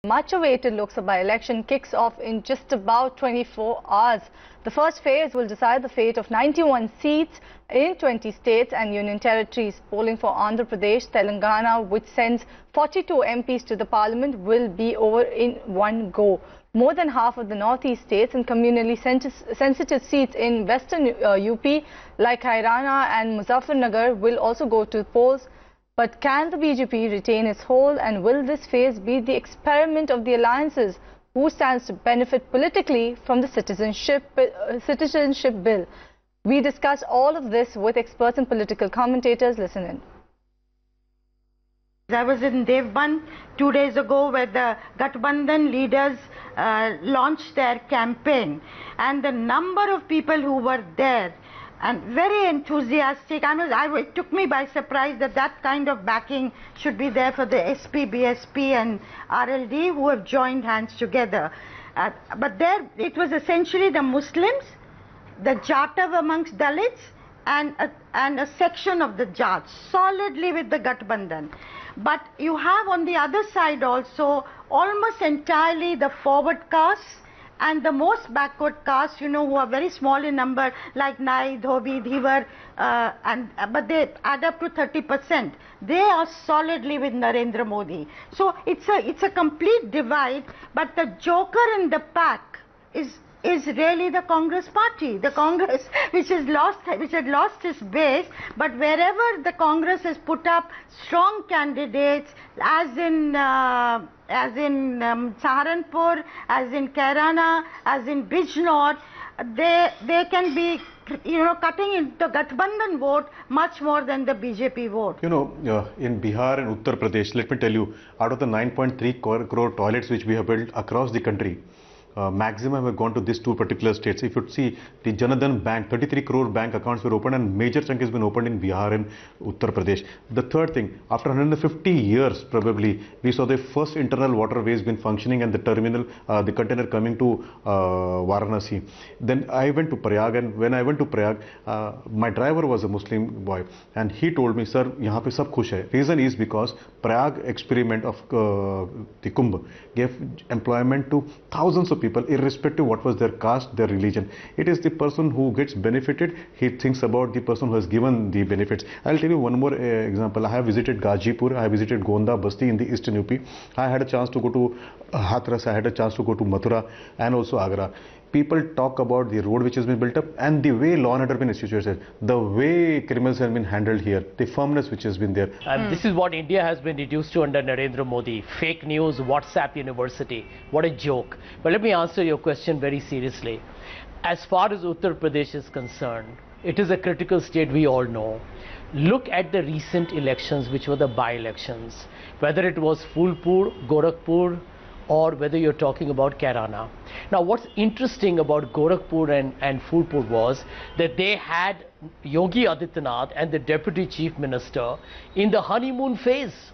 Much awaited Lok Sabha election kicks off in just about 24 hours. The first phase will decide the fate of 91 seats in 20 states and union territories. Polling for Andhra Pradesh, Telangana, which sends 42 MPs to the parliament, will be over in one go. More than half of the northeast states and communally sensitive seats in western UP like Haryana and Muzaffarnagar will also go to polls. But can the BJP retain its hold, and will this phase be the experiment of the alliances? Who stands to benefit politically from the citizenship bill? We discuss all of this with experts and political commentators. Listen in. I was in Devban 2 days ago where the Gathbandhan leaders launched their campaign, and the number of people who were there and very enthusiastic. It took me by surprise that kind of backing should be there for the SP, BSP and RLD who have joined hands together. But there it was essentially the Muslims, the Jatav amongst Dalits and a section of the Jats, solidly with the Gathbandhan. But you have on the other side also almost entirely the forward castes and the most backward castes, who are very small in number, like Nai, Dhobi, Dhivar, but they add up to 30%. They are solidly with Narendra Modi. So it's a complete divide, but the joker in the pack is really the Congress party, the Congress which had lost its base, but wherever the Congress has put up strong candidates, as in Saharanpur, as in Kairana, as in Bijnor, they can be cutting into the Gathbandhan vote much more than the BJP vote. In Bihar and Uttar Pradesh, let me tell you, out of the 9.3 crore toilets which we have built across the country, maximum have gone to these two particular states. If you see, the Janadhan Bank, 33 crore bank accounts were opened, and major chunk has been opened in Bihar and Uttar Pradesh. The third thing, after 150 years probably, we saw the first internal waterways been functioning and the terminal, the container coming to Varanasi. Then I went to Prayag, and when I went to Prayag, my driver was a Muslim boy, and he told me, sir, yahan pe sab khush hai. Reason is because Prayag experiment of the Kumbh gave employment to thousands of people, irrespective of what was their caste, their religion. It is the person who gets benefited, he thinks about the person who has given the benefits. I'll tell you one more example. I have visited Gazipur, I have visited Gonda, Basti in the eastern UP. I had a chance to go to Hathras, I had a chance to go to Mathura and also Agra. People talk about the road which has been built up and the way law and order has been instituted, the way criminals have been handled here, the firmness which has been there. This is what India has been reduced to under Narendra Modi. Fake news, WhatsApp university. What a joke. But let me answer your question very seriously. As far as Uttar Pradesh is concerned, it is a critical state, we all know. Look at the recent elections, which were the by-elections. Whether it was Phulpur, Gorakhpur, or whether you're talking about Kairana. Now, what's interesting about Gorakhpur and Phulpur was that they had Yogi Adityanath and the Deputy Chief Minister in the honeymoon phase.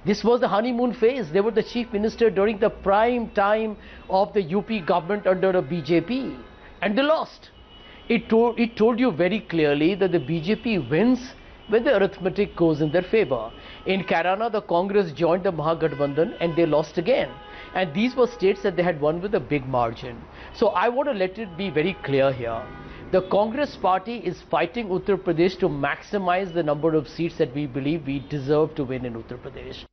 This was the honeymoon phase. They were the Chief Minister during the prime time of the UP government under a BJP, and they lost. It told you very clearly that the BJP wins when the arithmetic goes in their favor. In Kairana, the Congress joined the Mahagathbandhan and they lost again. And these were states that they had won with a big margin. So I want to let it be very clear here. The Congress party is fighting Uttar Pradesh to maximize the number of seats that we believe we deserve to win in Uttar Pradesh.